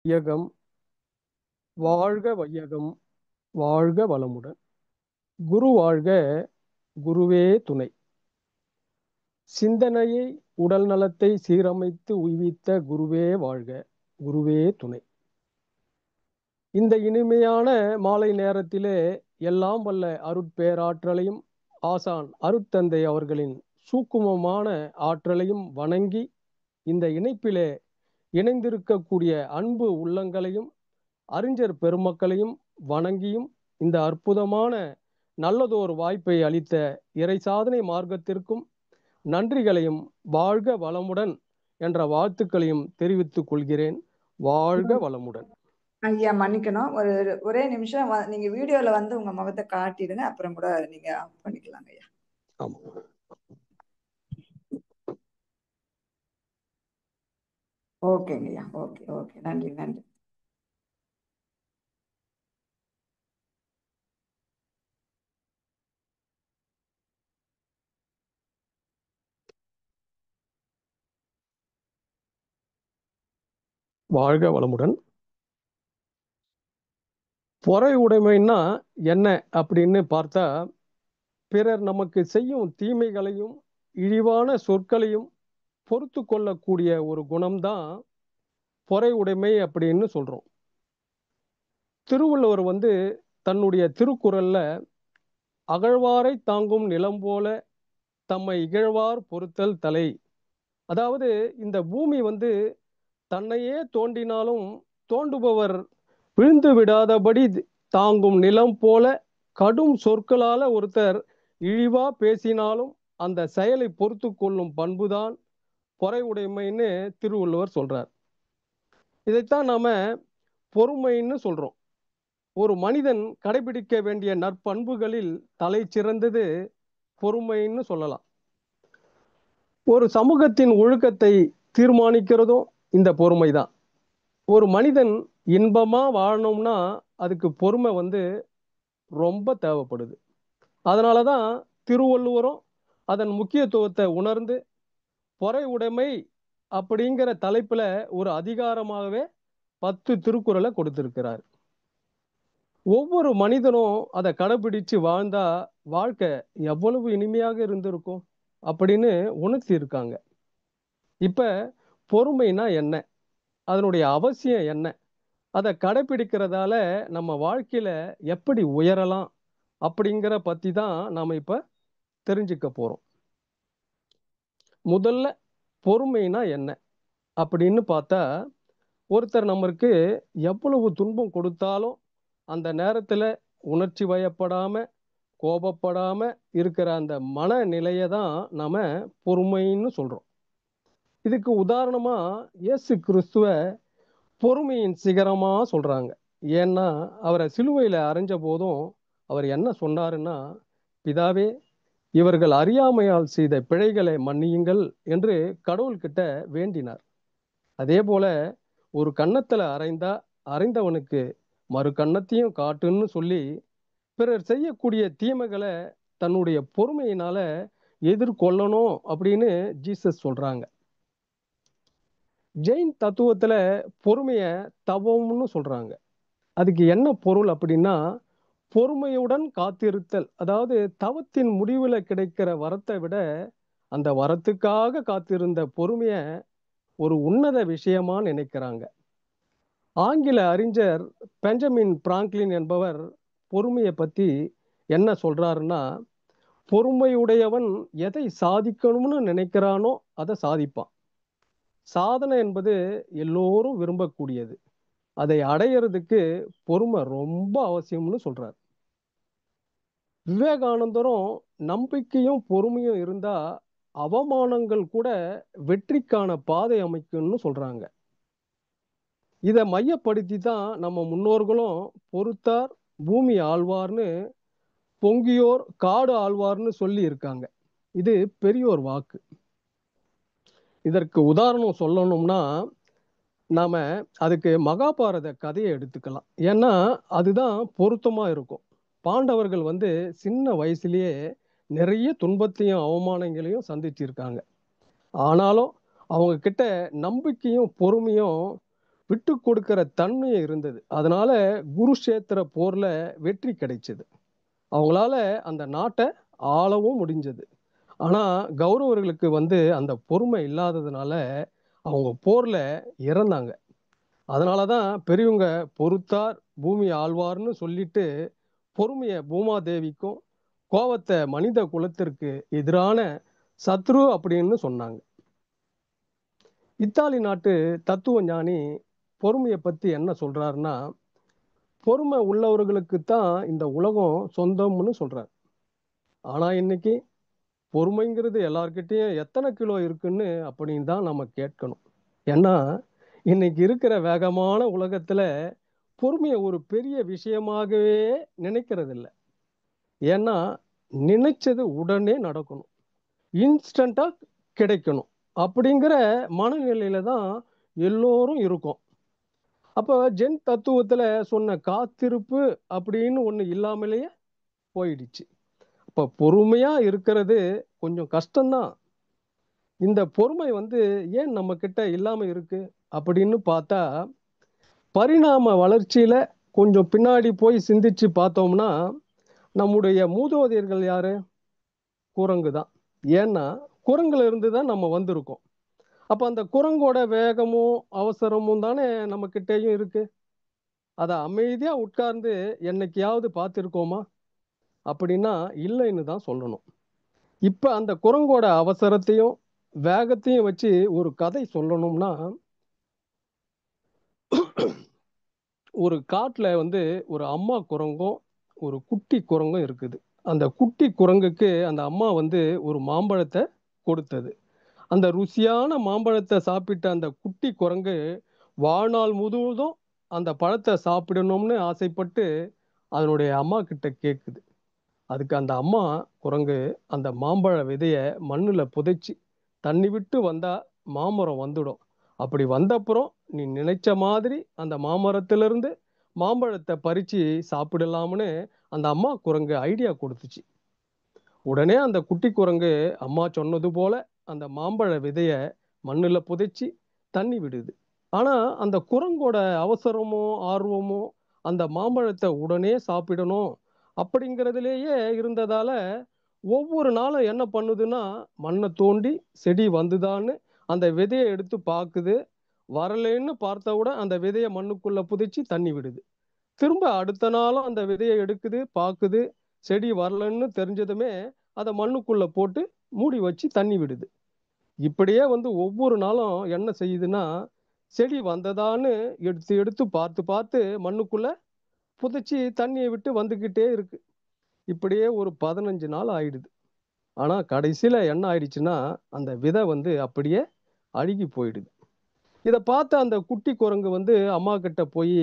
வையகம் வாழ்க வையகம் வாழ்க வளமுடன். குரு வாழ்க, குருவே துணை. சிந்தனையை உடல் நலத்தை சீரமைத்து உய்வித்த குருவே வாழ்க, குருவே துணை. இந்த இனிமையான மாலை நேரத்திலே எல்லாம் வல்ல அருட்பேராற்றலையும் ஆசான் அருட்தந்தை அவர்களின் சூக்குமமான ஆற்றலையும் வணங்கி இந்த இணைப்பிலே இணைந்திருக்கக்கூடிய அன்பு உள்ளங்களையும் அறிஞர் பெருமக்களையும் வணங்கியும் இந்த அற்புதமான நல்லதொரு வாய்ப்பை அளித்த இறை சாதனை மார்க்கத்திற்கும் நன்றிகளையும் வாழ்க வளமுடன் என்ற வாழ்த்துக்களையும் தெரிவித்துக் கொள்கிறேன். வாழ்க வளமுடன். ஐயா மன்னிக்கணும், ஒரே நிமிஷம் நீங்க வீடியோல வந்து உங்க முகத்தை காட்டிடுங்க, அப்புறம் கூட நீங்க ஆஃப் பண்ணிக்கலாங்க ஐயா. ஆமா. ஓகேங்க ஐயா, ஓகே ஓகே, நன்றி நன்றி. வாழ்க வளமுடன். பொறை உடைமைன்னா என்ன அப்படின்னு பார்த்தா, பிறர் நமக்கு செய்யும் தீமைகளையும் இழிவான சொற்களையும் பொறுத்து கொள்ளக்கூடிய ஒரு குணம்தான் பொறை உடைமை அப்படின்னு சொல்றோம். திருவள்ளுவர் தன்னுடைய திருக்குறள்ல அகழ்வாரை தாங்கும் நிலம் போல தம்மை இகழ்வார் பொறுத்தல் தலை. அதாவது இந்த பூமி தன்னையே தோண்டினாலும் தோண்டுபவர் விழுந்து விடாதபடி தாங்கும் நிலம் போல கடும் சொற்களால ஒருத்தர் இழிவா பேசினாலும் அந்த செயலை பொறுத்து கொள்ளும் பண்புதான் பொறை உடைமைன்னு திருவள்ளுவர் சொல்றார். இதைத்தான் நாம பொறுமைன்னு சொல்றோம். ஒரு மனிதன் கடைபிடிக்க வேண்டிய நற்பண்புகளில் தலை சிறந்தது பொறுமைன்னு சொல்லலாம். ஒரு சமூகத்தின் ஒழுக்கத்தை தீர்மானிக்கிறதும் இந்த பொறுமை தான். ஒரு மனிதன் இன்பமா வாழணும்னா அதுக்கு பொறுமை ரொம்ப தேவைப்படுது. அதனாலதான் திருவள்ளுவரும் அதன் முக்கியத்துவத்தை உணர்ந்து பொறை உடைமை அப்படிங்கிற தலைப்புல ஒரு அதிகாரமாகவே 10 திருக்குறளை கொடுத்திருக்கிறார். ஒவ்வொரு மனிதனும் அதை கடைபிடிச்சு வாழ்ந்தா வாழ்க்கை எவ்வளவு இனிமையாக இருந்திருக்கும் அப்படின்னு உணர்த்தி இருக்காங்க. இப்ப பொறுமைனா என்ன, அதனுடைய அவசியம் என்ன, அதை கடைபிடிக்கிறதால நம்ம வாழ்க்கையில எப்படி உயரலாம் அப்படிங்கிற பத்தி தான் நாம இப்ப தெரிஞ்சுக்க போறோம். முதல்ல பொறுமைனா என்ன அப்படின்னு பார்த்தா, ஒருத்தர் நமக்கு எவ்வளவு துன்பம் கொடுத்தாலும் அந்த நேரத்துல உணர்ச்சி வயப்படாம கோபப்படாம இருக்கிற அந்த மனநிலையை தான் நாம பொறுமைன்னு சொல்றோம். இதுக்கு உதாரணமா இயேசு கிறிஸ்துவ பொறுமையின் சிகரமா சொல்றாங்க. ஏன்னா அவரை சிலுவையில அறைஞ்ச போதும் அவர் என்ன சொன்னாருன்னா, பிதாவே, இவர்கள் அறியாமையால் செய்த பிழைகளை மன்னியுங்கள் என்று கடவுள்கிட்ட வேண்டினார். அதே போல ஒரு கன்னத்துல அறைந்தா அறைந்தவனுக்கு மறு கன்னத்தையும் காட்டுன்னு சொல்லி பிறர் செய்யக்கூடிய தீமைகளை தன்னுடைய பொறுமையினால எதிர்கொள்ளணும் அப்படின்னு ஜீசஸ் சொல்றாங்க. ஜெயின் தத்துவத்துல பொறுமைய தவம்னு சொல்றாங்க. அதுக்கு என்ன பொருள் அப்படின்னா, பொறுமையுடன் காத்திருத்தல். அதாவது தவத்தின் முடிவுல கிடைக்கிற வரத்தை விட அந்த வரத்துக்காக காத்திருந்த பொறுமைய ஒரு உன்னத விஷயமா நினைக்கிறாங்க. ஆங்கில அறிஞர் பெஞ்சமின் பிராங்க்லின் என்பவர் பொறுமையை பத்தி என்ன சொல்றாருன்னா, பொறுமையுடையவன் எதை சாதிக்கணும்னு நினைக்கிறானோ அதை சாதிப்பான். சாதனை என்பது எல்லோரும் விரும்பக்கூடியது. அதை அடையிறதுக்கு பொறுமை ரொம்ப அவசியம்னு சொல்றார். விவேகானந்தரும் நம்பிக்கையும் பொறுமையும் இருந்தா அவமானங்கள் கூட வெற்றிக்கான பாதை அமைக்கும்னு சொல்றாங்க. இதை மையப்படுத்தி தான் நம்ம முன்னோர்களும் பொறுத்தார் பூமி ஆழ்வார்னு, பொங்கியோர் காடு ஆழ்வார்னு சொல்லி இருக்காங்க. இது பெரியோர் வாக்கு. இதற்கு உதாரணம் சொல்லணும்னா நாம அதுக்கு மகாபாரத கதையை எடுத்துக்கலாம். ஏன்னா அதுதான் பொருத்தமா இருக்கும். பாண்டவர்கள் சின்ன வயசுலயே நிறைய துன்பத்தையும் அவமானங்களையும் சந்திச்சிருக்காங்க. ஆனாலும் அவங்க கிட்ட நம்பிக்கையும் பொறுமையும் விட்டு கொடுக்கிற தன்மையை இருந்தது. அதனால குருஷேத்திர போர்ல வெற்றி கிடைச்சது. அவங்களால அந்த நாட்டை ஆளவும் முடிஞ்சது. ஆனா கௌரவர்களுக்கு அந்த பொறுமை இல்லாததுனால அவங்க போர்ல இறந்தாங்க. அதனாலதான் பெரியவங்க பொறுத்தார் பூமி ஆழ்வார்னு சொல்லிட்டு பொறுமைய பூமாதேவிக்கும் கோவத்தை மனித குலத்திற்கு எதிரான சத்ரு அப்படின்னு சொன்னாங்க. இத்தாலி நாட்டு தத்துவ ஞானி பொறுமையை பத்தி என்ன சொல்றாருன்னா, பொறுமை உள்ளவர்களுக்கு தான் இந்த உலகம் சொந்தம்னு சொல்றாரு. ஆனா இன்னைக்கு பொறுமைங்கிறது எல்லார்கிட்டயும் எத்தனை கிலோ இருக்குன்னு அப்படின்னு தான் நம்ம கேட்கணும். ஏன்னா இன்னைக்கு இருக்கிற வேகமான உலகத்துல பொறுமையை ஒரு பெரிய விஷயமாகவே நினைக்கிறது இல்லை. ஏன்னா நினைச்சது உடனே நடக்கணும், இன்ஸ்டண்டா கிடைக்கணும் அப்படிங்கிற மனநிலையில தான் எல்லோரும் இருக்கும். அப்ப ஜென் தத்துவத்துல சொன்ன காத்திருப்பு அப்படின்னு ஒண்ணு இல்லாமலேயே போயிடுச்சு. அப்ப பொறுமையா இருக்கிறது கொஞ்சம் கஷ்டம்தான். இந்த பொறுமை ஏன் நம்ம கிட்ட இல்லாம இருக்கு அப்படின்னு பார்த்தா, பரிணாம வளர்ச்சியில கொஞ்சம் பின்னாடி போய் சிந்திச்சு பார்த்தோம்னா, நம்முடைய மூதோதையர்கள் யாரு? குரங்கு தான். ஏன்னா குரங்குல இருந்து தான் நம்ம வந்திருக்கோம். அப்ப அந்த குரங்கோட வேகமும் அவசரமும் தானே நம்ம கிட்டயும் இருக்கு. அதை அமைதியா உட்கார்ந்து என்னைக்கையாவது பார்த்திருக்கோமா அப்படின்னா இல்லைன்னு தான் சொல்லணும். இப்ப அந்த குரங்கோட அவசரத்தையும் வேகத்தையும் வச்சு ஒரு கதை சொல்லணும்னா, ஒரு காட்டுல ஒரு அம்மா குரங்கும் ஒரு குட்டி குரங்கும் இருக்குது. அந்த குட்டி குரங்குக்கு அந்த அம்மா ஒரு மாம்பழத்தை கொடுத்தது. அந்த ருசியான மாம்பழத்தை சாப்பிட்ட அந்த குட்டி குரங்கு வாழ்நாள் முழுவதும் அந்த பழத்தை சாப்பிடணும்னு ஆசைப்பட்டு அதனுடைய அம்மா கிட்ட கேட்குது. அதுக்கு அந்த அம்மா குரங்கு அந்த மாம்பழ விதைய மண்ணுல புதைச்சி தண்ணி விட்டு வந்தா மாமரம் வந்துடும். அப்படி வந்தப்புறம் நீ நினைச்ச மாதிரி அந்த மாமரத்திலிருந்து மாம்பழத்தை பறிச்சு சாப்பிடலாம்னு அந்த அம்மா குரங்கு ஐடியா கொடுத்துச்சு. உடனே அந்த குட்டி குரங்கு அம்மா சொன்னது போல அந்த மாம்பழ விதைய மண்ணுல புதைச்சி தண்ணி விடுது. ஆனா அந்த குரங்கோட அவசரமோ ஆர்வமோ அந்த மாம்பழத்தை உடனே சாப்பிடணும் அப்படிங்கிறதுலேயே இருந்ததால ஒவ்வொரு நாளும் என்ன பண்ணுதுன்னா, மண்ணை தோண்டி செடி வந்துதான்னு அந்த விதையை எடுத்து பார்க்குது. வரலைன்னு பார்த்தவுடன் அந்த விதையை மண்ணுக்குள்ள புதைச்சி தண்ணி விடுது. திரும்ப அடுத்த நாளும் அந்த விதையை எடுக்குது, பார்க்குது. செடி வரலன்னு தெரிஞ்சதுமே அதை மண்ணுக்குள்ள போட்டு மூடி வச்சு தண்ணி விடுது. இப்படியே ஒவ்வொரு நாளும் என்ன செய்யுதுன்னா, செடி வந்ததான்னு எடுத்து எடுத்து பார்த்து பார்த்து மண்ணுக்குள்ள புதைச்சி தண்ணியை விட்டு வந்துகிட்டே இருக்கு. இப்படியே ஒரு 15 நாள் ஆயிடுது. ஆனா கடைசியில என்ன ஆயிடுச்சுன்னா, அந்த விதை அப்படியே அழுகி போயிடுது. இத பார்த்த அந்த குட்டி குரங்கு அம்மா கிட்ட போய்,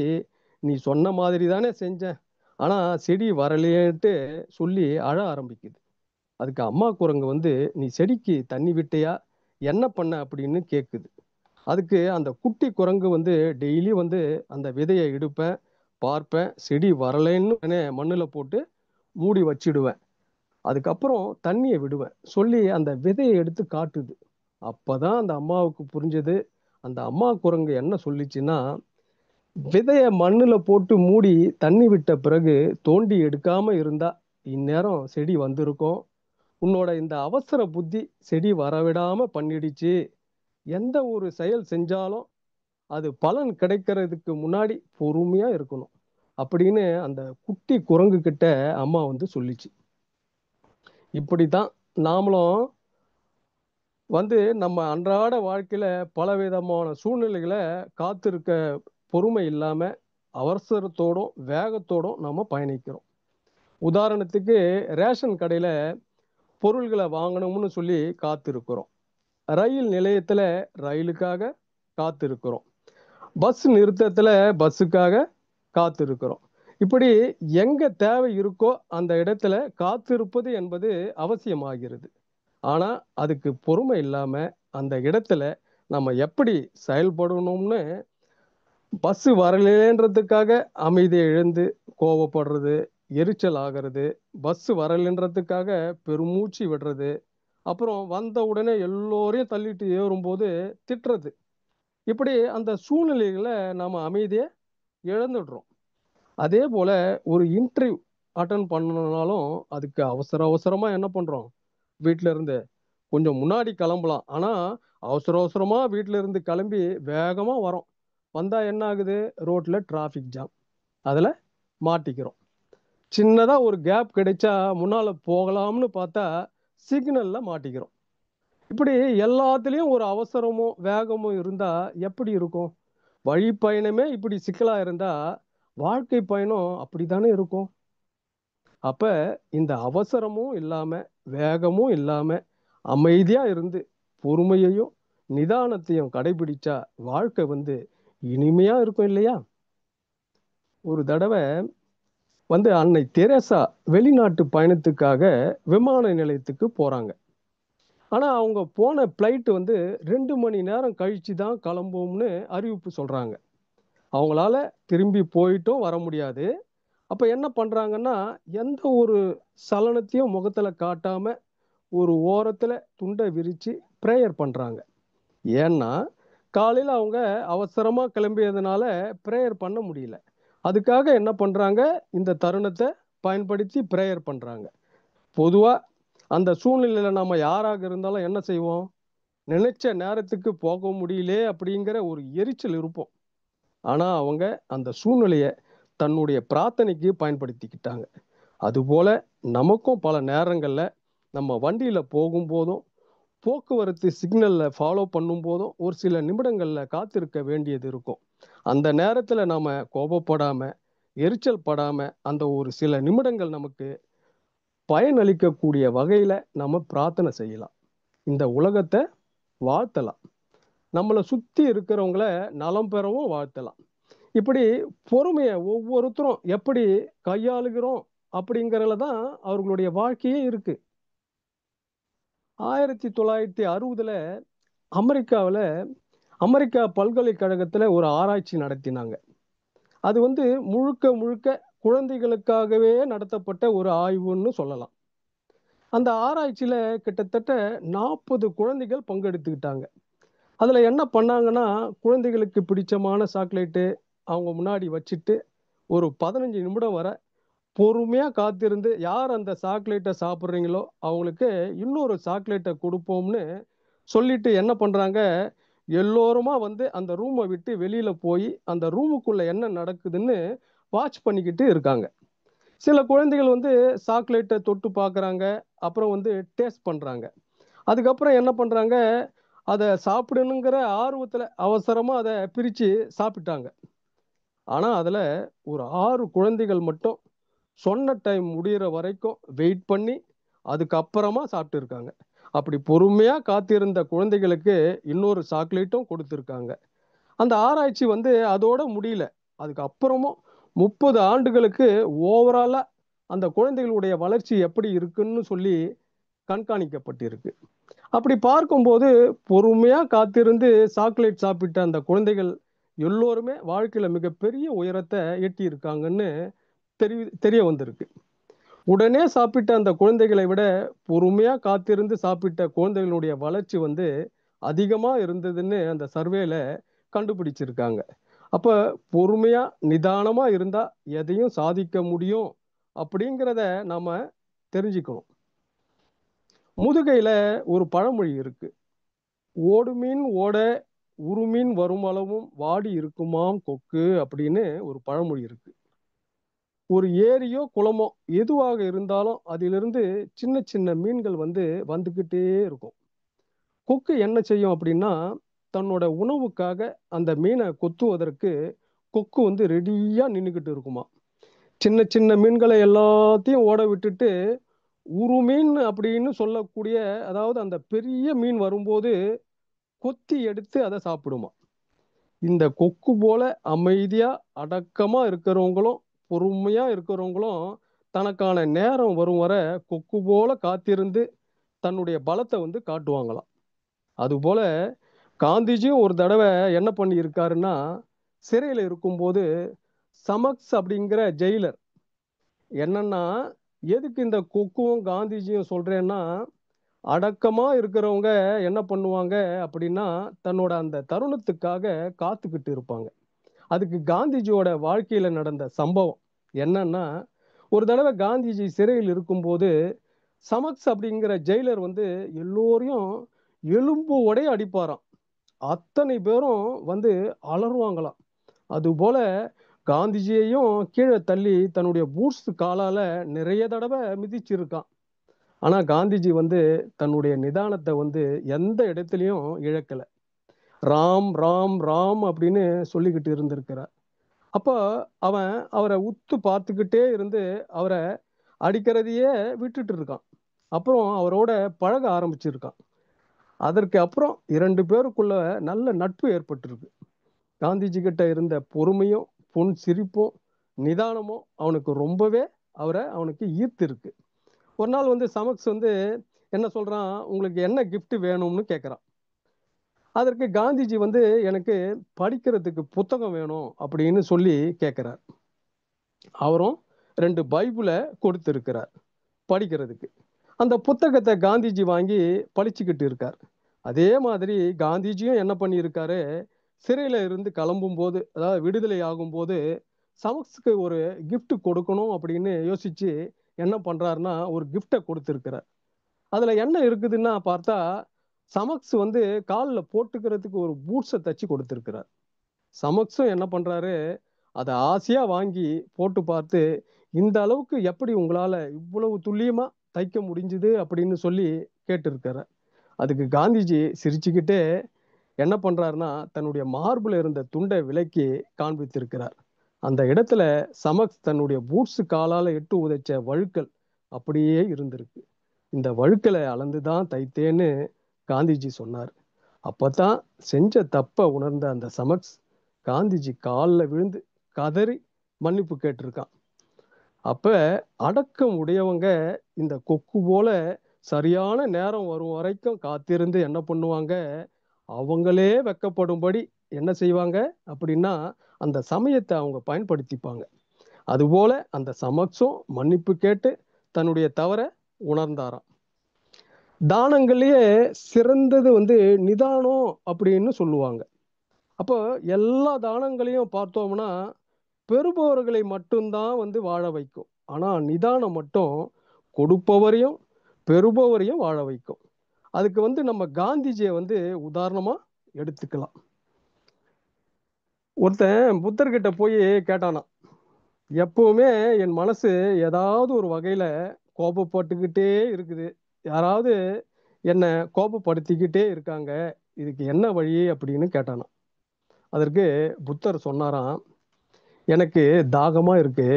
நீ சொன்ன மாதிரி தானே செஞ்சேன். ஆனா செடி வரலையேன்ட்டு சொல்லி அழ ஆரம்பிக்குது. அதுக்கு அம்மா குரங்கு நீ செடிக்கு தண்ணி விட்டியா? என்ன பண்ண அப்படின்னு கேக்குது. அதுக்கு அந்த குட்டி குரங்கு டெய்லி அந்த விதையை எடுப்பேன், பார்ப்பேன். செடி வரலைன்னு உடனே மண்ணுல போட்டு மூடி வச்சிடுவேன். அதுக்கப்புறம் தண்ணியை விடுவேன் சொல்லி அந்த விதையை எடுத்து காட்டுது. அப்பதான் அந்த அம்மாவுக்கு புரிஞ்சது. அந்த அம்மா குரங்கு என்ன சொல்லிச்சுன்னா, விதைய மண்ணுல போட்டு மூடி தண்ணி விட்ட பிறகு தோண்டி எடுக்காம இருந்தா இந்நேரம் செடி வந்திருக்கும். உன்னோட இந்த அவசர புத்தி செடி வரவிடாம பண்ணிடுச்சு. எந்த ஒரு செயல் செஞ்சாலும் அது பலன் கிடைக்கிறதுக்கு முன்னாடி பொறுமையா இருக்கணும் அப்படின்னு அந்த குட்டி குரங்கு கிட்ட அம்மா சொல்லிச்சு. இப்படித்தான் நாமளும் நம்ம அன்றாட வாழ்க்கையில பலவிதமான சூழ்நிலைகளை காத்திருக்க பொறுமை இல்லாம அவசரத்தோடும் வேகத்தோடும் நாம பயணிக்கிறோம். உதாரணத்துக்கு ரேஷன் கடையில பொருள்களை வாங்கணும்னு சொல்லி காத்திருக்கிறோம். ரயில் நிலையத்துல ரயிலுக்காக காத்திருக்கிறோம். பஸ் நிறுத்தத்துல பஸ்ஸுக்காக காத்திருக்கிறோம். இப்படி எங்க தேவை இருக்கோ அந்த இடத்துல காத்திருப்பது என்பது அவசியமாகிறது. ஆனா அதுக்கு பொறுமை இல்லாம அந்த இடத்துல நம்ம எப்படி செயல்படணும்னு, பஸ் வரலன்றதுக்காக அமைதியை இழந்து கோவப்படுறது, எரிச்சல் ஆகிறது, பஸ் வரலன்றதுக்காக பெருமூச்சு விடுறது, அப்புறம் வந்த உடனே எல்லோரையும் தள்ளிட்டு ஏறும்போது திட்டுறது, இப்படி அந்த சூழ்நிலைகளை நாம அமைதியை இழந்துடுறோம். அதே போல ஒரு இன்டர்வியூ அட்டன் பண்ணணும்னாலும் அதுக்கு அவசர அவசரமா என்ன பண்றோம்? வீட்ல இருந்து கொஞ்சம் முன்னாடி கிளம்பலாம். ஆனா அவசர அவசரமா வீட்ல இருந்து கிளம்பி வேகமா வரோம். வந்தா என்ன ஆகுது? ரோட்ல டிராஃபிக் ஜாம். அதுல மாட்டிக்கிறோம். சின்னதா ஒரு கேப் கிடைச்சா முன்னால போகலாம்னு பார்த்தா சிக்னல்ல மாட்டிக்கிறோம். இப்படி எல்லாத்துலயும் ஒரு அவசரமும் வேகமும் இருந்தா எப்படி இருக்கும்? வழி பயணமே இப்படி சிக்கலா இருந்தா வாழ்க்கை பயணம் அப்படித்தானே இருக்கும். அப்ப இந்த அவசரமும் இல்லாம வேகமும் இல்லாம அமைதியா இருந்து பொறுமையையும் நிதானத்தையும் கடைபிடிச்சா வாழ்க்கை இனிமையா இருக்கும் இல்லையா? ஒரு தடவை அன்னை தெரேசா வெளிநாட்டு பயணத்துக்காக விமான நிலையத்துக்கு போறாங்க. ஆனா அவங்க போன பிளைட் 2 மணி நேரம் கழிச்சு தான் கிளம்பும்னு அறிவிப்பு சொல்றாங்க. அவங்களால திரும்பி போயிட்டும் வர முடியாது. அப்ப என்ன பண்றாங்கன்னா, எந்த ஒரு சலனத்தையும் முகத்துல காட்டாம ஒரு ஓரத்துல துண்டை விரிச்சு பிரேயர் பண்றாங்க. ஏன்னா காலையில அவங்க அவசரமா கிளம்பியதுனால பிரேயர் பண்ண முடியல. அதுக்காக என்ன பண்றாங்க, இந்த தருணத்தை பயன்படுத்தி பிரேயர் பண்றாங்க. பொதுவா அந்த சூழ்நிலையில நாம யாராக இருந்தாலும் என்ன செய்வோம்? நினைச்ச நேரத்துக்கு போக முடியலே அப்படிங்கிற ஒரு எரிச்சல் இருப்போம். ஆனா அவங்க அந்த சூழ்நிலைய தன்னுடைய பிரார்த்தனைக்கு பயன்படுத்திக்கிட்டாங்க. அதுபோல நமக்கும் பல நேரங்கள்ல நம்ம வண்டியில போகும்போதும் போக்குவரத்து சிக்னல்ல ஃபாலோ பண்ணும் போதும் ஒரு சில நிமிடங்கள்ல காத்திருக்க வேண்டியது இருக்கும். அந்த நேரத்துல நாம கோபப்படாம எரிச்சல் படாம அந்த ஒரு சில நிமிடங்கள் நமக்கு பயனளிக்கக்கூடிய வகையில நம்ம பிரார்த்தனை செய்யலாம். இந்த உலகத்தை வாழ்த்தலாம். நம்மளை சுத்தி இருக்கிறவங்கள நலம் பெறவும் வாழ்த்தலாம். இப்படி பொறுமையை ஒவ்வொருத்தரும் எப்படி கையாளுகிறோம் அப்படிங்கறதுல தான் அவர்களுடைய வாழ்க்கையே இருக்கு. 1960 அமெரிக்காவில் அமெரிக்கா பல்கலைக்கழகத்துல ஒரு ஆராய்ச்சி நடத்தினாங்க. அது முழுக்க முழுக்க குழந்தைகளுக்காகவே நடத்தப்பட்ட ஒரு ஆய்வுன்னு சொல்லலாம். அந்த ஆராய்ச்சியில கிட்டத்தட்ட 40 குழந்தைகள் பங்கெடுத்துக்கிட்டாங்க. அதுல என்ன பண்ணாங்கன்னா, குழந்தைகளுக்கு பிடிச்சமான சாக்லேட்டு அவங்க முன்னாடி வச்சுட்டு ஒரு 15 நிமிடம் வரை பொறுமையா காத்திருந்து யார் அந்த சாக்லேட்டை சாப்பிட்றீங்களோ அவங்களுக்கு இன்னொரு சாக்லேட்டை கொடுப்போம்னு சொல்லிட்டு என்ன பண்றாங்க, எல்லோருமா அந்த ரூமை விட்டு வெளியில போய் அந்த ரூமுக்குள்ள என்ன நடக்குதுன்னு வாட்ச் பண்ணிக்கிட்டு இருக்காங்க. சில குழந்தைகள் சாக்லேட்டை தொட்டு பார்க்குறாங்க, அப்புறம் டேஸ்ட் பண்றாங்க. அதுக்கப்புறம் என்ன பண்றாங்க, அதை சாப்பிடணுங்கிற ஆர்வத்துல அவசரமா அதை பிரிச்சு சாப்பிட்டாங்க. ஆனா அதுல ஒரு 6 குழந்தைகள் மட்டும் சொன்ன டைம் முடியிற வரைக்கும் வெயிட் பண்ணி அதுக்கப்புறமா சாப்பிட்டு இருக்காங்க. அப்படி பொறுமையா காத்திருந்த குழந்தைகளுக்கு இன்னொரு சாக்லேட்டும் கொடுத்துருக்காங்க. அந்த ஆராய்ச்சி அதோட முடியல. அதுக்கப்புறமும் 30 ஆண்டுகளுக்கு ஓவராலா அந்த குழந்தைகளுடைய வளர்ச்சி எப்படி இருக்குன்னு சொல்லி கண்காணிக்கப்பட்டிருக்கு. அப்படி பார்க்கும்போது பொறுமையா காத்திருந்து சாக்லேட் சாப்பிட்ட அந்த குழந்தைகள் எல்லோருமே வாழ்க்கையில மிகப்பெரிய உயரத்தை எட்டி இருக்காங்கன்னு தெரிய வந்திருக்கு. உடனே சாப்பிட்ட அந்த குழந்தைகளை விட பொறுமையா காத்திருந்து சாப்பிட்ட குழந்தைகளுடைய வளர்ச்சி அதிகமா இருந்ததுன்னு அந்த சர்வேல கண்டுபிடிச்சிருக்காங்க. அப்ப பொறுமையா நிதானமா இருந்தா எதையும் சாதிக்க முடியும் அப்படிங்கிறத நாம தெரிஞ்சுக்கணும். முதுகையில ஒரு பழமொழி இருக்கு. ஓடுமீன் ஓட உருமீன் வரும் அளவும் வாடி இருக்குமாம் கொக்கு அப்படின்னு ஒரு பழமொழி இருக்கு. ஒரு ஏரியோ குளமோ எதுவாக இருந்தாலும் அதிலிருந்து சின்ன சின்ன மீன்கள் வந்துகிட்டே இருக்கும். கொக்கு என்ன செய்யும் அப்படின்னா, தன்னோட உணவுக்காக அந்த மீனை கொத்துவதற்கு கொக்கு ரெடியா நின்னுகிட்டு இருக்குமா. சின்ன சின்ன மீன்களை எல்லாத்தையும் ஓட விட்டுட்டு ஒரு மீன் அப்படின்னு சொல்லக்கூடிய, அதாவது அந்த பெரிய மீன் வரும்போது கொத்தி எடுத்து அதை சாப்பிடுமா. இந்த கொக்கு போல அமைதியா அடக்கமா இருக்கிறவங்களும் பொறுமையா இருக்கிறவங்களும் தனக்கான நேரம் வரும் வரை கொக்கு போல காத்திருந்து தன்னுடைய பலத்தை காட்டுவாங்களாம். அதுபோல காந்திஜியும் ஒரு தடவை என்ன பண்ணி இருக்காருன்னா, சிறையில் இருக்கும்போது சமக்ஸ் அப்படிங்கிற ஜெயிலர் என்னன்னா, எதுக்கு இந்த கொக்குவும் காந்திஜியும் சொல்றேன்னா, அடக்கமா இருக்கிறவங்க என்ன பண்ணுவாங்க அப்படின்னா, தன்னோட அந்த தருணத்துக்காக காத்துக்கிட்டு இருப்பாங்க. அதுக்கு காந்திஜியோட வாழ்க்கையில நடந்த சம்பவம் என்னன்னா, ஒரு தடவை காந்திஜி சிறையில் இருக்கும்போது, சமக்ஸ் அப்படிங்கிற ஜெயிலர் வந்து எல்லோரையும் எலும்பு உடைய அடிப்பாராம். அத்தனை பேரும் வந்து அலறுவாங்களாம். அதுபோல காந்திஜியையும் கீழ தள்ளி தன்னுடைய பூட்ஸ் காலால நிறைய தடவை மிதிச்சிருக்கான். ஆனா காந்திஜி வந்து தன்னுடைய நிதானத்த வந்து எந்த இடத்திலயும் இழக்கல. ராம், ராம், ராம் அப்படின்னு சொல்லிக்கிட்டு இருந்திருக்கிறார். அப்போ அவன் அவர உத்து பார்த்துக்கிட்டே இருந்து அவர அடிக்கிறதையே விட்டுட்டு இருக்கான். அப்புறம் அவரோட பழக ஆரம்பிச்சிருக்கான். அதற்கு அப்புறம் 2 பேருக்குள்ள நல்ல நட்பு ஏற்பட்டிருக்கு. காந்திஜி கிட்ட இருந்த பொறுமையும், புன் சிரிப்பும், நிதானமும் அவனுக்கு ரொம்பவே அவனுக்கு ஈர்த்திருக்கு. ஒரு நாள் வந்து சமக்ஸ் வந்து என்ன சொல்றான், உங்களுக்கு என்ன கிஃப்ட் வேணும்னு கேட்கறான். அதற்கு காந்திஜி வந்து எனக்கு படிக்கிறதுக்கு புத்தகம் வேணும் அப்படின்னு சொல்லி கேட்கிறார். அவரும் 2 பைபிள கொடுத்திருக்கிறார் படிக்கிறதுக்கு. அந்த புத்தகத்தை காந்திஜி வாங்கி படிச்சுக்கிட்டு இருக்கார். அதே மாதிரி காந்திஜியும் என்ன பண்ணியிருக்காரு, சிறையில இருந்து கிளம்பும்போது, அதாவது விடுதலை ஆகும்போது, சமக்ஸ்க்கு ஒரு கிஃப்ட் கொடுக்கணும் அப்படின்னு யோசிச்சு என்ன பண்றாருன்னா, ஒரு கிஃப்ட்ட கொடுத்திருக்கிறார். அதுல என்ன இருக்குதுன்னா பார்த்தா, சமக்ஸ் வந்து கால்ல போட்டுக்கிறதுக்கு ஒரு பூட்ஸ தச்சு கொடுத்திருக்கிறார். சமக்ஸும் என்ன பண்றாரு, அத ஆசையா வாங்கி போட்டு பார்த்து, இந்த அளவுக்கு எப்படி உங்களால இவ்வளவு துல்லியமா தைக்க முடிஞ்சது அப்படின்னு சொல்லி கேட்டிருக்காரு. அதுக்கு காந்திஜி சிரிச்சுக்கிட்டே என்ன பண்றாருன்னா, தன்னுடைய மார்புல இருந்த துண்டை விலக்கி காண்பித்திருக்கிறார். அந்த இடத்துல சமக்ஸ் தன்னுடைய பூட்ஸ் காலால இட்டு உதைச்ச வழுக்கல் அப்படியே இருந்திருக்கு. இந்த வழுக்கலை அளந்துதான் தைத்தேன்னு காந்திஜி சொன்னார். அப்பதான் செஞ்ச தப்ப உணர்ந்த அந்த சமக்ஸ் காந்திஜி கால்ல விழுந்து கதறி மன்னிப்பு கேட்டிருக்கான். அப்ப அடக்கம் உடையவங்க இந்த கொக்கு போல சரியான நேரம் வரும் வரைக்கும் காத்திருந்து என்ன பண்ணுவாங்க, அவங்களே வெட்கப்படும்படி என்ன செய்வாங்க அப்படின்னா, அந்த சமயத்தை அவங்க பயன்படுத்திப்பாங்க. அதுபோல அந்த சமக்ஸும் மன்னிப்பு கேட்டு தன்னுடைய தவற உணர்ந்தாராம். தானங்கள்லயே சிறந்தது வந்து நிதானம் அப்படின்னு சொல்லுவாங்க. அப்போ எல்லா தானங்களையும் பார்த்தோம்னா, பெறுபவர்களை மட்டும்தான் வந்து வாழ வைக்கும். ஆனா நிதானம் மட்டும் கொடுப்பவரையும், பெறுபவரையும் வாழ வைக்கும். அதுக்கு வந்து நம்ம காந்திஜியை வந்து உதாரணமா எடுத்துக்கலாம். ஒருத்தன் புத்தர்கிட்ட போய் கேட்டானாம், எப்பவுமே என் மனசு ஏதாவது ஒரு வகையில கோபப்பட்டுக்கிட்டே இருக்குது. யாராவது என்ன கோபப்படுத்திக்கிட்டே இருக்காங்க. இதுக்கு என்ன வழி அப்படின்னு கேட்டானாம். அதற்கு புத்தர் சொன்னாராம், எனக்கு தாகமா இருக்கு.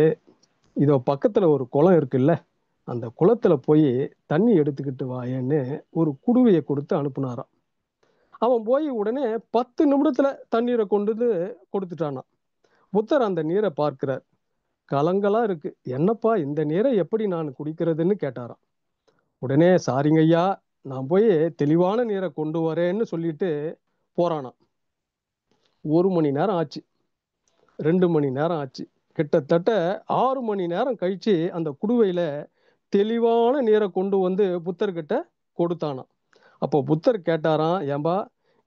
இதோ பக்கத்துல ஒரு குளம் இருக்குல்ல, அந்த குளத்துல போய் தண்ணி எடுத்துக்கிட்டு வாயேன்னு ஒரு குடுவையை கொடுத்து அனுப்புனாராம். அவன் போய் உடனே 10 நிமிடத்துல தண்ணீரை கொண்டு வந்து கொடுத்துட்டானாம். புத்தர் அந்த நீரை பார்க்கிறார். கலங்கலா இருக்கு. என்னப்பா இந்த நீரை எப்படி நான் குடிக்கிறதுன்னு கேட்டாராம். உடனே சாரிங்க ஐயா, நான் போய் தெளிவான நீரை கொண்டு வரேன்னு சொல்லிட்டு போறானாம். 1 மணி நேரம் ஆச்சு, 2 மணி நேரம் ஆச்சு. கிட்டத்தட்ட 6 மணி நேரம் கழிச்சு அந்த குடுவையில தெளிவான நீரை கொண்டு வந்து புத்தர்கிட்ட கொடுத்தானாம். அப்போ புத்தர் கேட்டாராம், ஏம்பா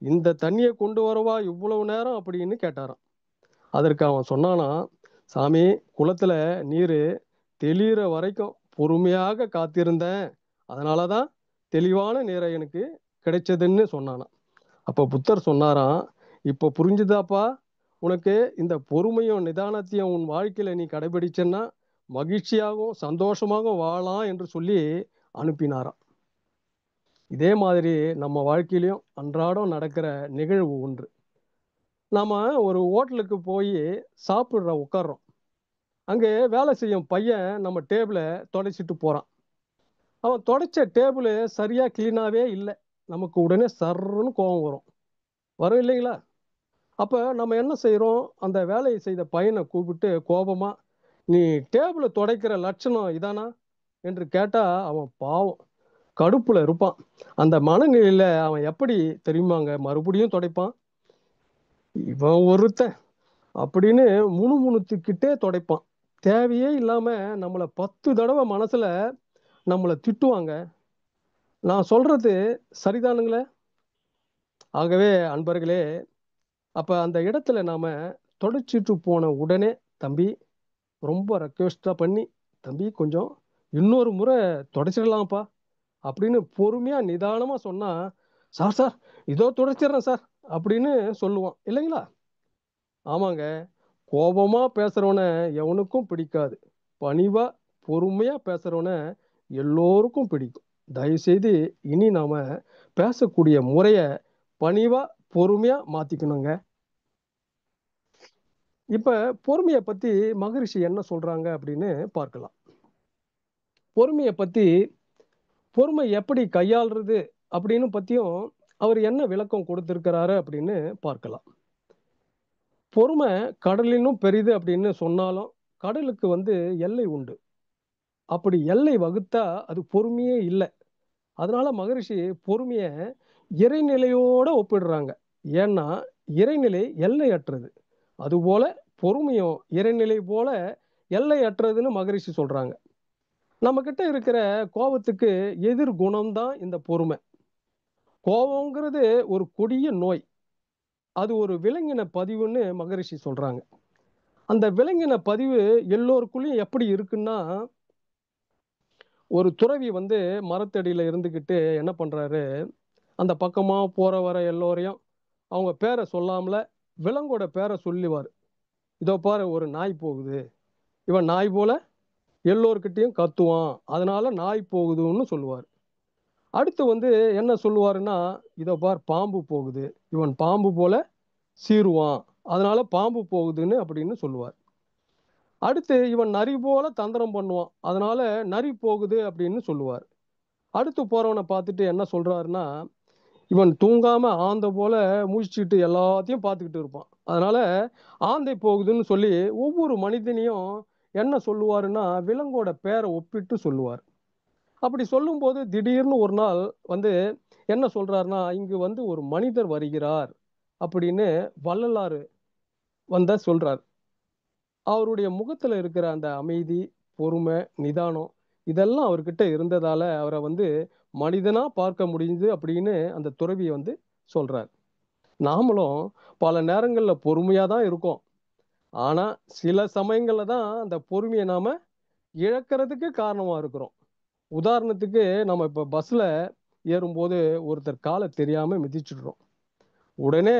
இந்த தண்ணியை கொண்டு வரவா இவ்வளவு நேரம் அப்படின்னு கேட்டாராம். அதற்கு அவன் சொன்னானாம், சாமி குளத்துல நீரு தெளிகிற வரைக்கும் பொறுமையாக காத்திருந்தேன். அதனாலதான் தெளிவான நீரை எனக்கு கிடைச்சதுன்னு சொன்னானாம். அப்போ புத்தர் சொன்னாராம், இப்போ புரிஞ்சுதாப்பா உனக்கு, இந்த பொறுமையும் நிதானத்தையும் உன் வாழ்க்கையில நீ கடைபிடிச்சன்னா மகிழ்ச்சியாகவும் சந்தோஷமாகவும் வாழலாம் என்று சொல்லி அனுப்பினாராம். இதே மாதிரி நம்ம வாழ்க்கையிலையும் அன்றாடம் நடக்கிற நிகழ்வு ஒன்று. நாம ஒரு ஹோட்டலுக்கு போய் சாப்பிடுற உட்கார்றோம். அங்கே வேலை செய்யும் பையன் நம்ம டேபிளை துடைச்சிட்டு போறான். அவன் துடைச்ச டேபிள் சரியா கிளீனாவே இல்லை. நமக்கு உடனே சர்ன்னு கோபம் வரும். வரும் இல்லைங்களா? அப்ப நம்ம என்ன செய்யறோம், அந்த வேலையை செய்த பையனை கூப்பிட்டு கோபமா, நீ டேபிளை துடைக்கிற லட்சணம் இதானா என்று கேட்டா அவன் பாவம் கடுப்புல இருப்பான். அந்த மனநிலையில அவன் எப்படி தெரியுமாங்க மறுபடியும் துடைப்பான்? இவன் ஒருத்தன் அப்படின்னு முணுமுணுத்துக்கிட்டே துடைப்பான். தேவையே இல்லாம நம்மளை 10 தடவை மனசுல நம்மளை திட்டுவாங்க. நான் சொல்றது சரிதானுங்களே? ஆகவே அன்பர்களே, அப்ப அந்த இடத்துல நாம தொடச்சிட்டு போன உடனே, தம்பி ரொம்ப ரெக்வெஸ்ட்டா பண்ணி, தம்பி கொஞ்சம் இன்னொரு முறை தொடச்சிடலாம்ப்பா அப்படின்னு பொறுமையா நிதானமா சொன்னா, சார் சார் இதோ தொடச்சிடுறேன் சார் அப்படின்னு சொல்லுவான் இல்லைங்களா? ஆமாங்க. கோபமா பேசுறவன எவனுக்கும் பிடிக்காது. பணிவா, பொறுமையா பேசுறவன எல்லோருக்கும் பிடிக்கும். தயவுசெய்து இனி நாம பேசக்கூடிய முறைய பணிவா, பொறுமையா மாத்திக்கணுங்க. இப்ப பொறுமைய பத்தி மகரிஷி என்ன சொல்றாங்க அப்படின்னு பார்க்கலாம். பொறுமைய பத்தி, பொறுமை எப்படி கையாள்றது அப்படின்னு பத்தியும் அவர் என்ன விளக்கம் கொடுத்திருக்கிறாரு அப்படின்னு பார்க்கலாம். பொறுமை கடலினும் பெரிது அப்படின்னு சொன்னாலும், கடலுக்கு எல்லை உண்டு. அப்படி எல்லை வகுத்தா அது பொறுமையே இல்ல. அதனால மகரிஷி பொறுமைய இறைநிலையோட ஒப்பிடுறாங்க. ஏன்னா, இறைநிலை எல்லையற்றது. அதுபோல பொறுமையும் இறைநிலை போல எல்லையற்றதுன்னு மகரிஷி சொல்றாங்க. நம்மகிட்ட இருக்கிற கோபத்துக்கு எதிர் குணம் தான் இந்த பொறுமை. கோபம்ங்கிறது ஒரு கொடிய நோய். அது ஒரு விலங்கின பதிவுன்னு மகரிஷி சொல்றாங்க. அந்த விலங்கின பதிவு எல்லோருக்குள்ளயும் எப்படி இருக்குன்னா, ஒரு துறவி மரத்தடியில இருந்துகிட்டு என்ன பண்றாரு, அந்த பக்கமா போற வர எல்லோரையும் அவங்க பேரை சொல்லாமல விலங்கோட பேரை சொல்லுவாரு. இதோ பாரு ஒரு நாய் போகுது. இவன் நாய் போல எல்லோர்கிட்டயும் கத்துவான். அதனால நாய் போகுதுன்னு சொல்லுவாரு. அடுத்து என்ன சொல்லுவாருன்னா, இதோ பார் பாம்பு போகுது. இவன் பாம்பு போல சீறுவான். அதனால பாம்பு போகுதுன்னு அப்படின்னு சொல்லுவார். அடுத்து இவன் நரி போல தந்திரம் பண்ணுவான். அதனால நரி போகுது அப்படின்னு சொல்லுவார். அடுத்து போறவன பார்த்துட்டு என்ன சொல்றாருன்னா, இவன் தூங்காம ஆந்தை போல முழிச்சுட்டு எல்லாத்தையும் பார்த்துக்கிட்டு இருப்பான். அதனால ஆந்தை போகுதுன்னு சொல்லி ஒவ்வொரு மனிதனையும் என்ன சொல்லுவாருன்னா, விலங்கோட பேரை ஒப்பிட்டு சொல்லுவார். அப்படி சொல்லும்போது திடீர்னு ஒரு நாள் வந்து என்ன சொல்றாருன்னா, இங்கு ஒரு மனிதர் வருகிறார் அப்படின்னு வள்ளலார் சொல்றார். அவருடைய முகத்துல இருக்கிற அந்த அமைதி, பொறுமை, நிதானம் இதெல்லாம் அவர்கிட்ட இருந்ததால அவரை மனிதனா பார்க்க முடியுது அப்படின்னு அந்த துறவி சொல்றார். நாமளும் பல நேரங்கள்ல பொறுமையா தான் இருக்கோம். ஆனா சில சமயங்கள்ல தான் அந்த பொறுமையை நாம இழக்கிறதுக்கு காரணமா இருக்கிறோம். உதாரணத்துக்கு நம்ம இப்ப பஸ்ல ஏறும்போது ஒருத்தர் காலை தெரியாம மிதிச்சிடுறோம். உடனே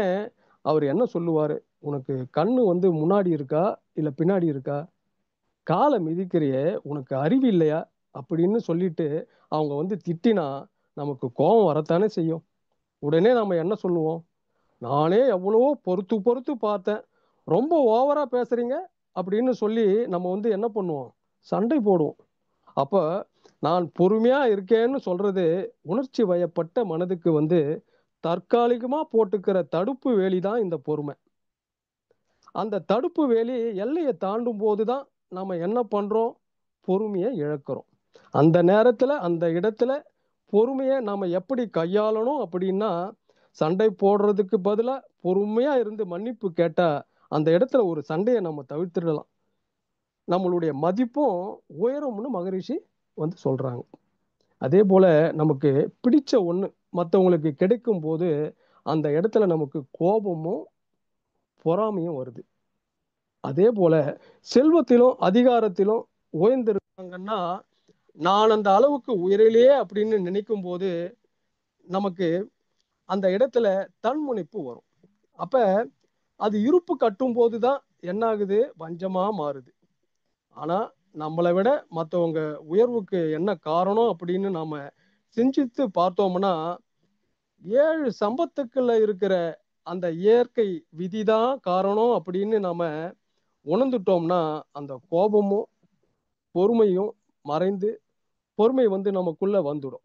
அவர் என்ன சொல்லுவாரு, உனக்கு கண்ணு முன்னாடி இருக்கா இல்ல பின்னாடி இருக்கா, காலை மிதிக்கிறியே உனக்கு அறிவு இல்லையா அப்படின்னு சொல்லிட்டு அவங்க திட்டினா நமக்கு கோபம் வரத்தானே செய்யும். உடனே நாம என்ன சொல்லுவோம், நானே எவ்வளவோ பொறுத்து பொறுத்து பார்த்தேன், ரொம்ப ஓவரா பேசுறீங்க அப்படின்னு சொல்லி நம்ம என்ன பண்ணுவோம், சண்டை போடுவோம். அப்ப நான் பொறுமையா இருக்கேன்னு சொல்றது உணர்ச்சி வயப்பட்ட மனதுக்கு தற்காலிகமா போட்டுக்கிற தடுப்பு வேலி தான் இந்த பொறுமை. அந்த தடுப்பு வேலி எல்லையை தாண்டும் போதுதான் நாம என்ன பண்றோம், பொறுமையை இழக்கிறோம். அந்த நேரத்துல அந்த இடத்துல பொறுமையை நாம எப்படி கையாளணும் அப்படின்னா, சண்டை போடுறதுக்கு பதிலா பொறுமையா இருந்து மன்னிப்பு கேட்டா அந்த இடத்துல ஒரு சண்டையை நம்ம தவிர்த்திடலாம். நம்மளுடைய மதிப்பும் உயரும்னு மகரிஷி சொல்றாங்க. அதே போல நமக்கு பிடிச்ச ஒண்ணு மற்றவங்களுக்கு கிடைக்கும் போது அந்த இடத்துல நமக்கு கோபமும் பொறாமையும் வருது. அதே போல செல்வத்திலும் அதிகாரத்திலும் உயர்ந்திருக்காங்கன்னா, நான் அந்த அளவுக்கு உயரலையே அப்படின்னு நினைக்கும் போது நமக்கு அந்த இடத்துல தன்முனைப்பு வரும். அப்ப அது இருப்பு கட்டும் போதுதான் என்ன ஆகுது, வஞ்சமா மாறுது. ஆனா நம்மளை விட மற்றவங்க உயர்வுக்கு என்ன காரணம் அப்படின்னு நாம சிந்தித்து பார்த்தோம்னா, 7 சம்பத்துக்குள்ள இருக்கிற அந்த இயற்கை விதிதான் காரணம் அப்படின்னு நாம உணர்ந்துட்டோம்னா, அந்த கோபமும் பொறுமையும் மறைந்து பொறுமை நமக்குள்ள வந்துடும்.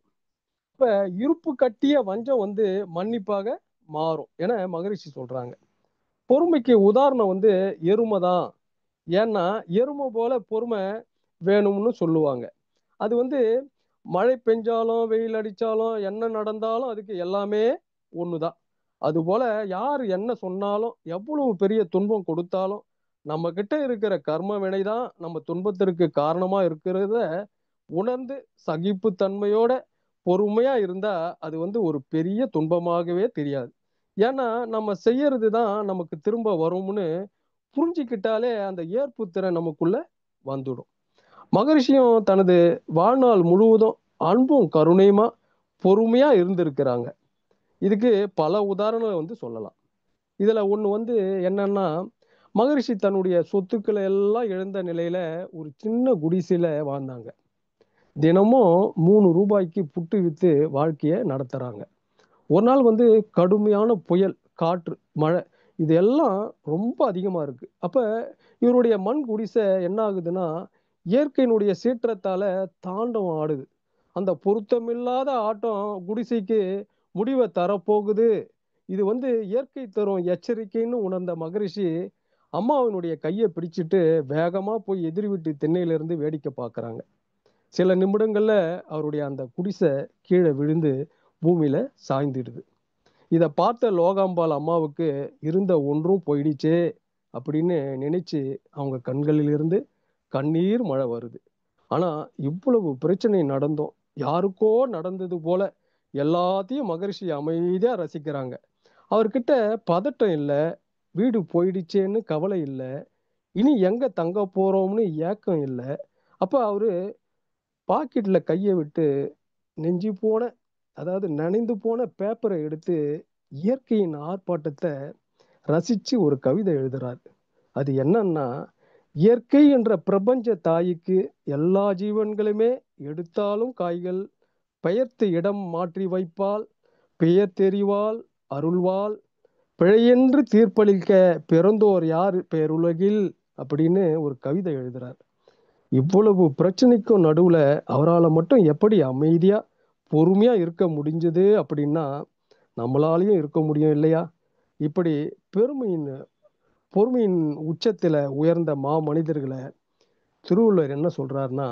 இப்ப இருப்பு கட்டிய வஞ்சம் மன்னிப்பாக மாறும் என மகரிஷி சொல்றாங்க. பொறுமைக்கு உதாரணம் எருமை தான். ஏன்னா எருமை போல பொறுமை வேணும்னு சொல்லுவாங்க. அது மழை பெஞ்சாலும் வெயில் அடிச்சாலும் என்ன நடந்தாலும் அதுக்கு எல்லாமே ஒண்ணுதான். அதுபோல யார் என்ன சொன்னாலும் எவ்வளவு பெரிய துன்பம் கொடுத்தாலும் நம்ம கிட்ட இருக்கிற கர்ம வினைதான் நம்ம துன்பத்திற்கு காரணமா இருக்கிறத உணர்ந்து சகிப்பு தன்மையோட பொறுமையா இருந்தா அது வந்து ஒரு பெரிய துன்பமாகவே தெரியாது. ஏன்னா நம்ம செய்யறது தான் நமக்கு திரும்ப வரும்னு புரிஞ்சுக்கிட்டாலே அந்த ஏற்பு திறன் நமக்குள்ள வந்துடும். மகரிஷியும் தனது வாழ்நாள் முழுவதும் அன்பும் கருணையுமா பொறுமையா இருந்திருக்கிறாங்க. இதுக்கு பல உதாரணங்களை வந்து சொல்லலாம். இதுல ஒண்ணு வந்து என்னன்னா, மகரிஷி தன்னுடைய சொத்துக்களை எல்லாம் இழந்த நிலையில ஒரு சின்ன குடிசையில வாழ்ந்தாங்க. தினமும் 3 ரூபாய்க்கு புட்டு வித்து வாழ்க்கைய நடத்துறாங்க. ஒரு நாள் வந்து கடுமையான புயல், காற்று, மழை இது எல்லாம் ரொம்ப அதிகமா இருக்கு. அப்ப இவருடைய மண் குடிசை என்ன ஆகுதுன்னா, இயற்கையினுடைய சீற்றத்தால தாண்டவம் ஆடுது. அந்த பொருத்தமில்லாத ஆட்டம் குடிசைக்கு முடிவை தரப்போகுது. இது வந்து இயற்கை தரும் எச்சரிக்கைன்னு உணர்ந்த மகரிஷி அம்மாவினுடைய கையை பிடிச்சிட்டு வேகமா போய் எதிர் வீட்டு திண்ணையிலிருந்து வேடிக்கை பார்க்கறாங்க. சில நிமிடங்கள்ல அவருடைய அந்த குடிசை கீழே விழுந்து பூமியில சாய்ந்திடுது. இத பார்த்த லோகாம்பாள் அம்மாவுக்கு இருந்த ஒன்றும் போயிடுச்சே அப்படின்னு நினைச்சு அவங்க கண்களில் இருந்து கண்ணீர் மழை வருது. ஆனா இவ்வளவு பிரச்சனை நடந்தும் யாருக்கோ நடந்தது போல எல்லாத்தையும் மகரிஷி அமைதியா ரசிக்கிறாங்க. அவர்கிட்ட பதட்டம் இல்ல, வீடு போயிடுச்சேன்னு கவலை இல்ல, இனி எங்க தங்க போறோம்னு ஏக்கம் இல்ல. அப்ப அவரு பாக்கெட்ல கையை விட்டு நெஞ்சு போன, அதாவது நனைந்து போன பேப்பரை எடுத்து இயற்கையின் ஆர்ப்பாட்டத்தை ரசிச்சு ஒரு கவிதை எழுதுறார். அது என்னன்னா, இயற்கை என்ற பிரபஞ்ச தாய்க்கு எல்லா ஜீவன்களுமே எடுத்தாலும் காய்கள் பெயர்த்து இடம் மாற்றி வைப்பால், பெயர் தெரிவாள் அருள்வாள், பிழையென்று தீர்ப்பளிக்க பிறந்தோர் யார் பேருலகில் அப்படின்னு ஒரு கவிதை எழுதுறார். இவ்வளவு பிரச்சனைக்கும் நடுவுல அவரால் மட்டும் எப்படி அமைதியா பொறுமையா இருக்க முடிஞ்சது அப்படின்னா நம்மளாலையும் இருக்க முடியும் இல்லையா? இப்படி பெருமையின் பொறுமையின் உச்சத்துல உயர்ந்த மா மனிதர்களை திருவள்ளுவர் என்ன சொல்றாருன்னா,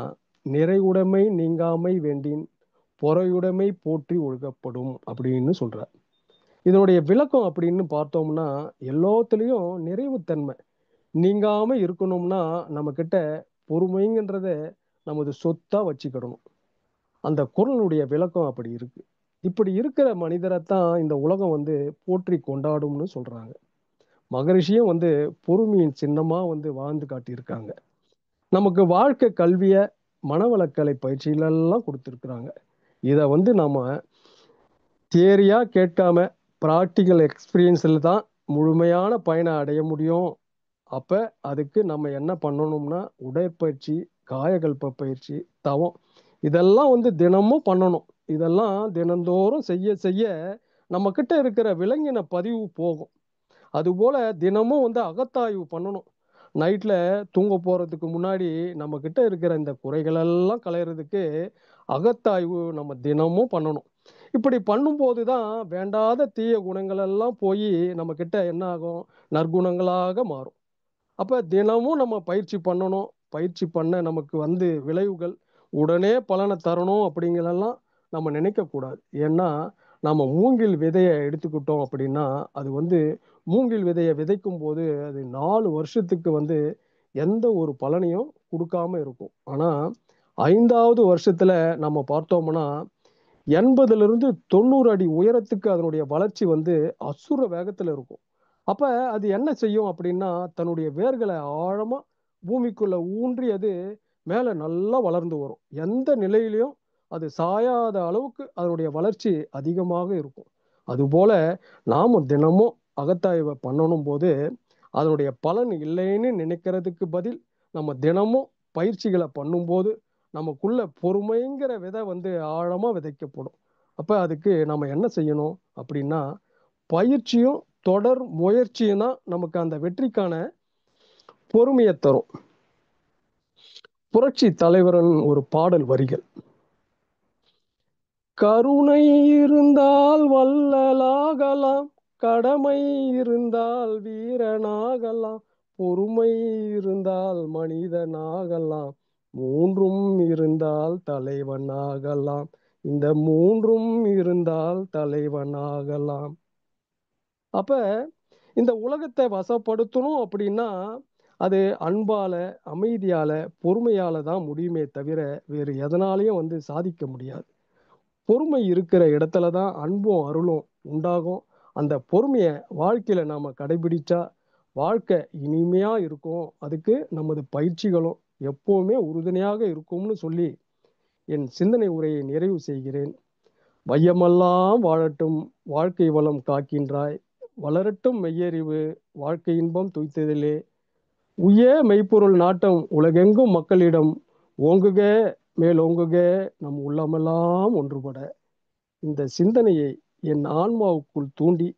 நிறைவுடைமை நீங்காமை வேண்டின் பொறையுடைமை போற்றி ஒழுகப்படும் அப்படின்னு சொல்றார். இதனுடைய விளக்கம் அப்படின்னு பார்த்தோம்னா, எல்லாத்துலேயும் நிறைவுத்தன்மை நீங்காம இருக்கணும்னா நம்ம கிட்ட பொறுமைங்கிறத நமது சொத்தா வச்சுக்கிடணும். அந்த குறளுடைய விளக்கம் அப்படி இருக்கு. இப்படி இருக்கிற மனிதரைத்தான் இந்த உலகம் வந்து போற்றி கொண்டாடும்னு சொல்றாங்க. மகரிஷியும் வந்து பொறுமையின் சின்னமா வந்து வாழ்ந்து காட்டியிருக்காங்க. நமக்கு வாழ்க்கை கல்விய மனவளக்கலை பயிற்சிகளெல்லாம் கொடுத்துருக்குறாங்க. இதை வந்து நாம தியரியா கேட்காம ப்ராக்டிக்கல் எக்ஸ்பீரியன்ஸில் தான் முழுமையான பயனை அடைய முடியும். அப்ப அதுக்கு நம்ம என்ன பண்ணணும்னா உடற்பயிற்சி, காயகல்ப பயிற்சி, தவம் இதெல்லாம் வந்து தினமும் பண்ணணும். இதெல்லாம் தினந்தோறும் செய்ய செய்ய நம்ம கிட்ட இருக்கிற விலங்கின பதிவு போகும். அதுபோல தினமும் வந்து அகத்தாய்வு பண்ணணும். நைட்ல தூங்க போறதுக்கு முன்னாடி நம்ம கிட்ட இருக்கிற இந்த குறைகளெல்லாம் களையிறதுக்கு அகத்தாய்வு நம்ம தினமும் பண்ணணும். இப்படி பண்ணும்போது தான் வேண்டாத தீய குணங்கள் எல்லாம் போய் நம்ம கிட்ட என்ன ஆகும், நற்குணங்களாக மாறும். அப்ப தினமும் நம்ம பயிற்சி பண்ணணும். பயிற்சி பண்ண நமக்கு வந்து விளைவுகள் உடனே பலனை தரணும் அப்படிங்கிறதெல்லாம் நம்ம நினைக்கக்கூடாது. ஏன்னா நம்ம மூங்கில் விதையை எடுத்துக்கிட்டோம் அப்படின்னா அது வந்து மூங்கில் விதையை விதைக்கும் போது அது 4 வருஷத்துக்கு வந்து எந்த ஒரு பலனையும் கொடுக்காம இருக்கும். ஆனா 5வது வருஷத்துல நம்ம பார்த்தோம்னா 80லிருந்து 90 அடி உயரத்துக்கு அதனுடைய வளர்ச்சி வந்து அசுர வேகத்துல இருக்கும். அப்ப அது என்ன செய்யும் அப்படின்னா தன்னுடைய வேர்களை ஆழமா பூமிக்குள்ள ஊன்றி அது மேல நல்லா வளர்ந்து வரும். எந்த நிலையிலையும் அது சாயாத அளவுக்கு அதனுடைய வளர்ச்சி அதிகமாக இருக்கும். அதுபோல நாமும் தினமும் அகத்தாய்வை பண்ணணும் போது அதனுடைய பலன் இல்லைன்னு நினைக்கிறதுக்கு பதில் நம்ம தினமும் பயிற்சிகளை பண்ணும்போது நமக்குள்ள பொறுமைங்கிற விதை வந்து ஆழமா விதைக்கப்படும். அப்ப அதுக்கு நம்ம என்ன செய்யணும் அப்படின்னா பயிற்சியும் தொடர் முயற்சியும் தான் நமக்கு அந்த வெற்றிக்கான பொறுமையை தரும். புரட்சி தலைவரின் ஒரு பாடல் வரிகள்: கருணை இருந்தால் வள்ளலாகலாம், கடமை இருந்தால் வீரனாகலாம், பொறுமை இருந்தால் மனிதனாகலாம், மூன்றும் இருந்தால் தலைவனாகலாம், இந்த மூன்றும் இருந்தால் தலைவனாகலாம். அப்ப இந்த உலகத்தை வசப்படுத்தணும் அப்படின்னா அது அன்பால, அமைதியால, பொறுமையால தான் முடியுமே தவிர வேறு எதனாலையும் வந்து சாதிக்க முடியாது. பொறுமை இருக்கிற இடத்துல தான் அன்பும் அருளும் உண்டாகும். அந்த பொறுமையை வாழ்க்கையில நாம கடைபிடிச்சா வாழ்க்கை இனிமையா இருக்கும். அதுக்கு நமது பயிற்சிகளும் எப்பவுமே உறுதுணையாக இருக்கும்னு சொல்லி என் சிந்தனை உரையை நிறைவு செய்கிறேன். வையமெல்லாம் வாழட்டும், வாழ்க்கை வளம் காக்கின்றாய், வளரட்டும் மெய்யறிவு, வாழ்க்கை இன்பம் துய்த்ததிலே, உய்ய மெய்ப்பொருள் நாட்டம் உலகெங்கும் மக்களிடம் ஓங்குக மேலோங்குக நம் உள்ளமெல்லாம் ஒன்றுபட. இந்த சிந்தனையை என் ஆன்மாவுக்குள் தூண்டி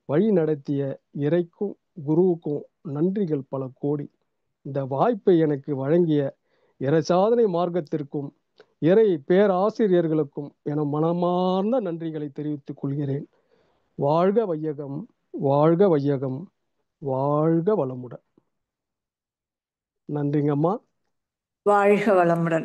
வழி நடத்திய இறைக்கும் குருவுக்கும் நன்றிகள் பல கோடி. இந்த வாய்ப்பை எனக்கு வழங்கிய இறை சாதனை மார்க்கத்திற்கும் இறை பேராசிரியர்களுக்கும் என மனமார்ந்த நன்றிகளை தெரிவித்துக் கொள்கிறேன். வாழ்க வையகம், வாழ்க வையகம், வாழ்க வளமுடன். நன்றிங்கம்மா. வாழ்க வளமுடன்.